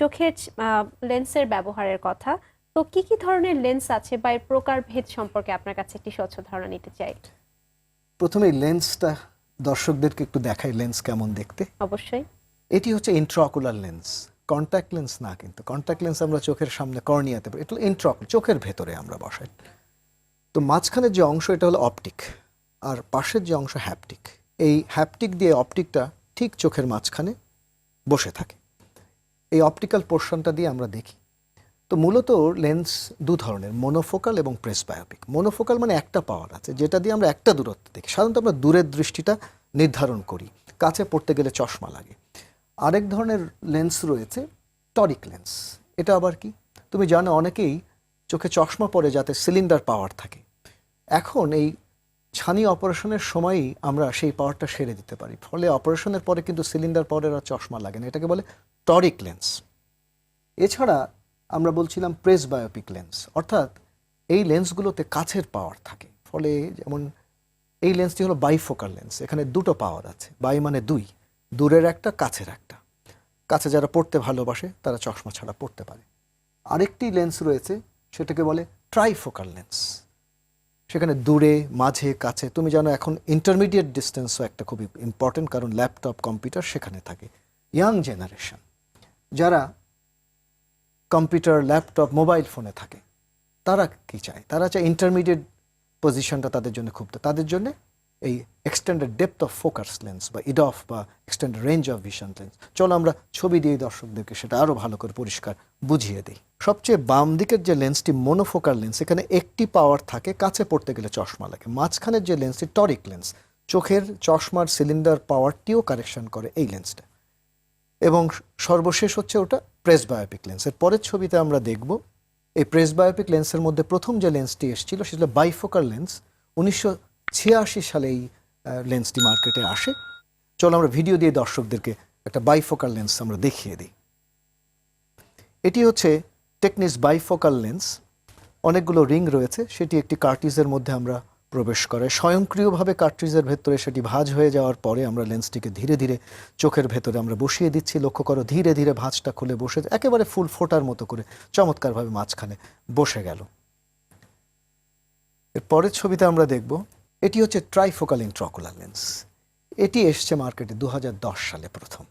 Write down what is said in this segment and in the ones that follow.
চোখের লেন্সের ব্যবহারের কথা। তো কি কি ধরনের লেন্স আছে বা এর প্রকারভেদ সম্পর্কে আপনার কাছে একটি স্বচ্ছ ধারণা নিতে চাই। প্রথমে লেন্সটা দর্শকদেরকে একটু দেখাই লেন্স কেমন দেখতে। অবশ্যই। এটি হচ্ছে ইন্ট্রাঅকুলার লেন্স, কন্ট্যাক্ট লেন্স না, কিন্তু কন্ট্যাক্ট লেন্স আমরা চোখের সামনে কর্নিয়াতে পাই, এটা ইন্ট্রাঅকুলার চোখের ভেতরে আমরা বসাই। তো মাঝখানের যে অংশ এটা হলো অপটিক, আর পাশের যে অংশ হ্যাপটিক। এই হ্যাপটিক দিয়ে অপটিকটা ঠিক চোখের মাঝখানে বসে থাকে। এই অপটিক্যাল পোর্শনটা দিয়ে আমরা দেখি। তো মূলত লেন্স দু ধরনের, মোনোফোকাল এবং প্রেসবায়োপিক। মোনোফোকাল মানে একটা পাওয়ার আছে যেটা দিয়ে আমরা একটা দূরত্ব দেখি, সাধারণত আমরা দূরের দৃষ্টিটা নির্ধারণ করি, কাছে পড়তে গেলে চশমা লাগে। আরেক ধরনের লেন্স রয়েছে টরিক লেন্স। এটা আবার কি তুমি জানো, অনেকেই চোখে চশমা পরে যাতে সিলিন্ডার পাওয়ার থাকে। এখন এই ছানি অপারেশনের সময়ই আমরা সেই পাওয়ারটা সেরে দিতে পারি, ফলে অপারেশনের পরে কিন্তু সিলিন্ডার পাওয়ারের আর চশমা লাগে না, এটাকে বলে টরিক লেন্স। এছাড়া আমরা বলছিলাম প্রেসবায়োপিক লেন্স, অর্থাৎ এই লেন্সগুলোতে কাছের পাওয়ার থাকে, ফলে যেমন এই লেন্সটি হলো বাইফোকাল লেন্স, এখানে দুটো পাওয়ার আছে, বাই মানে দুই, দূরের একটা কাছের একটা। কাছে যারা পড়তে ভালোবাসে তারা চশমা ছাড়া পড়তে পারে। আরেকটি লেন্স রয়েছে সেটাকে বলে ট্রাইফোকাল লেন্স, সেখানে দূরে মাঝে কাছে। তুমি জানো এখন ইন্টারমিডিয়েট ডিস্টেন্সও একটা খুবই ইম্পর্টেন্ট, কারণ ল্যাপটপ কম্পিউটার সেখানে থাকে। ইয়াং জেনারেশন যারা কম্পিউটার ল্যাপটপ মোবাইল ফোনে থাকে তারা কি চায়, তারা চায় ইন্টারমিডিয়েট পজিশনটা তাদের জন্য খুব, তাদের জন্য এই extended depth of focus lens বা ইডফ বা extended range of vision lens. চলো আমরা ছবি দিয়ে দর্শকদেরকে সেটা আরও ভালো করে পরিষ্কার বুঝিয়ে দিই। সবচেয়ে বাম দিকের যে লেন্সটি মোনোফোকাল লেন্স, এখানে একটি পাওয়ার থাকে, কাছে পড়তে গেলে চশমা লাগে। মাঝখানের যে লেন্সটি টরিক লেন্স, চোখের চশমার সিলিন্ডার পাওয়ারটিও কারেকশন করে এই লেন্সটা। এবং সর্বশেষ হচ্ছে ওটা প্রেসবায়োপিক লেন্স। এর পরের ছবিতে আমরা দেখব এই প্রেসবায়োপিক লেন্সের মধ্যে প্রথম যে লেন্সটি এসেছিল সেটা বাইফোকাল লেন্স। 1986 সালে এই লেন্সটি মার্কেটে আসে। চলো আমরা ভিডিও দিয়ে দর্শকদেরকে একটা বাইফোকাল লেন্স আমরা দেখিয়ে দিই। এটি হচ্ছে টেকনিস বাইফোকাল লেন্স, অনেকগুলো রিং রয়েছে, সেটি একটি কার্ট্রিজের মধ্যে আমরা প্রবেশ করে স্বয়ংক্রিয়ভাবে কার্ট্রিজের ভেতরে সেটি ভাঁজ হয়ে যাওয়ার পরে আমরা লেন্সটিকে ধীরে ধীরে চোখের ভেতরে আমরা বসিয়ে দিচ্ছি। লক্ষ্য করো ধীরে ধীরে ভাঁজটা খুলে বসে একেবারে ফুল ফোটার মতো করে চমৎকারভাবে মাঝখানে বসে গেল। এর পরের ছবিতে আমরা দেখব এটি হচ্ছে ট্রাইফোকাল ইন্ট্রাঅকুলার লেন্স। এটি এসছে মার্কেটে 2010 সালে প্রথম।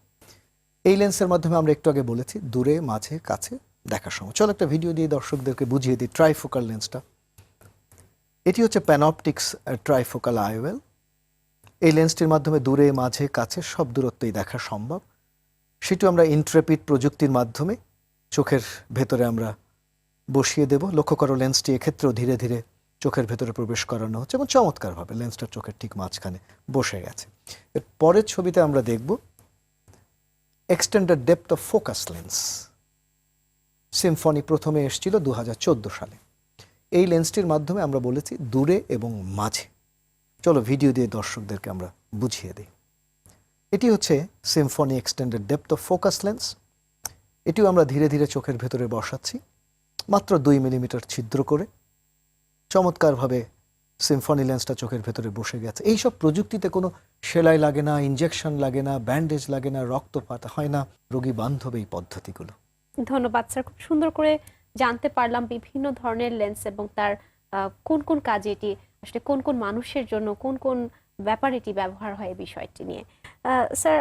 এই লেন্সের মাধ্যমে আমরা একটু আগে বলেছি দূরে মাঝে কাছে দেখার সময়। চলো একটা ভিডিও দিয়ে দর্শকদেরকে বুঝিয়ে দিই ট্রাইফোকাল লেন্সটা। এটি হচ্ছে প্যানঅপটিক্স ট্রাইফোকাল আইওএল। এই লেন্সটির মাধ্যমে দূরে মাঝে কাছে সব দূরত্বই দেখা সম্ভব। সেটিও আমরা ইন্ট্রেপিড প্রযুক্তির মাধ্যমে চোখের ভেতরে আমরা বসিয়ে দেব। লক্ষ্য করো লেন্সটি এক্ষেত্রেও ধীরে ধীরে চোখের ভেতরে প্রবেশ করানো হচ্ছে এবং চমৎকারভাবে লেন্সটা চোখের ঠিক মাঝখানে বসে গেছে। এর পরের ছবিতে আমরা দেখব extended depth of focus lens. Symphony প্রথমে এসেছিল 2014 সালে। এই লেন্সটির মাধ্যমে আমরা বলেছি দূরে এবং মাঝে। চলো ভিডিও দিয়ে দর্শকদেরকে আমরা বুঝিয়ে দিই। এটি হচ্ছে Symphony extended depth of focus lens. এটিও আমরা ধীরে ধীরে চোখের ভেতরে বসাচ্ছি, মাত্র 2 মিলিমিটার ছিদ্র করে। চমৎকারভাবে সিম্ফনি লেন্সটা চোখের ভেতরে বসে গেছে। এইসব প্রযুক্তিতে কোনো সেলাই লাগে না, ইনজেকশন লাগে না, ব্যান্ডেজ লাগে না, রক্তপাত হয় না, রোগী বান্ধব এই পদ্ধতিগুলো। ধন্যবাদ স্যার, খুব সুন্দর করে জানতে পারলাম বিভিন্ন ধরনের লেন্স এবং তার কোন কোন কাজে এটি আসলে কোন কোন মানুষের জন্য কোন কোন ব্যাপারে এটি ব্যবহার হয় এই বিষয়টি নিয়ে। স্যার,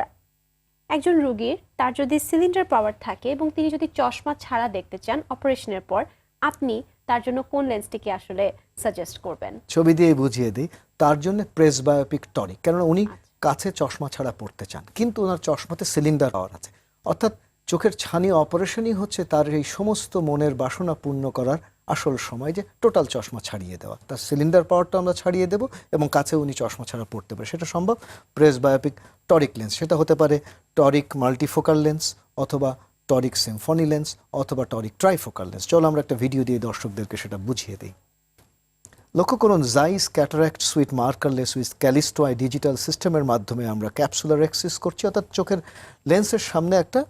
একজন রোগীর তার যদি সিলিন্ডার পাওয়ার থাকে এবং তিনি যদি চশমা ছাড়া দেখতে চান অপারেশনের পর, আপনি তার জন্য কোন লেন্সটিকে আসলে সাজেস্ট করবেন? ছবি দিয়ে বুঝিয়ে দিই। তার জন্য প্রেসবায়োপিক টনিক, কেননা উনি কাছে চশমা ছাড়া পড়তে চান, কিন্তু ওনার চশমাতে সিলিন্ডার পাওয়ার আছে। অর্থাৎ চোখের ছানি অপারেশনই হচ্ছে তার এই সমস্ত মনের বাসনা পূর্ণ করার আসল সময়, যে টোটাল চশমা ছাড়িয়ে দেওয়া। তার সিলিন্ডার পাওয়ারটা আমরা ছাড়িয়ে দেব এবং কাছে উনি চশমা ছাড়া পড়তে পারে, সেটা সম্ভব প্রেসবায়োপিক টরিক লেন্স। সেটা হতে পারে টরিক মাল্টিফোকাল লেন্স, অথবা টরিক সিম্ফনি লেন্স, অথবা টরিক ট্রাইফোকাল লেন্স। চলো আমরা একটা ভিডিও দিয়ে দর্শকদেরকে সেটা বুঝিয়ে দিই। লক্ষ্য করুন Zeiss cataract suite markerless with Callisto eye digital সিস্টেমের মাধ্যমে আমরা ক্যাপসুলার এক্সিস করছি, অর্থাৎ চোখের লেন্সের সামনে একটা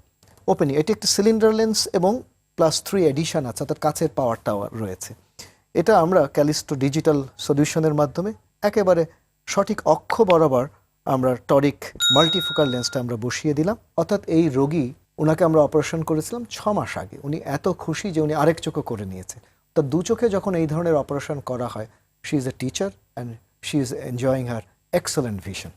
ওপেনিং। এটি একটি সিলিন্ডার লেন্স এবং +3 এডিশন আছে, অর্থাৎ কাছের পাওয়ার টাওয়ার রয়েছে। এটা আমরা ক্যালিস্টো ডিজিটাল সলিউশনের মাধ্যমে একেবারে সঠিক অক্ষ বরাবর আমরা টরিক মাল্টিফোকাল লেন্সটা আমরা বসিয়ে দিলাম। অর্থাৎ এই রোগী ওনাকে আমরা অপারেশন করেছিলাম 6 মাস আগে। উনি এত খুশি যে উনি আরেক চোখও করে নিয়েছে। তার 2 চোখে যখন এই ধরনের অপারেশন করা হয়, she is a teacher and she is enjoying her excellent vision.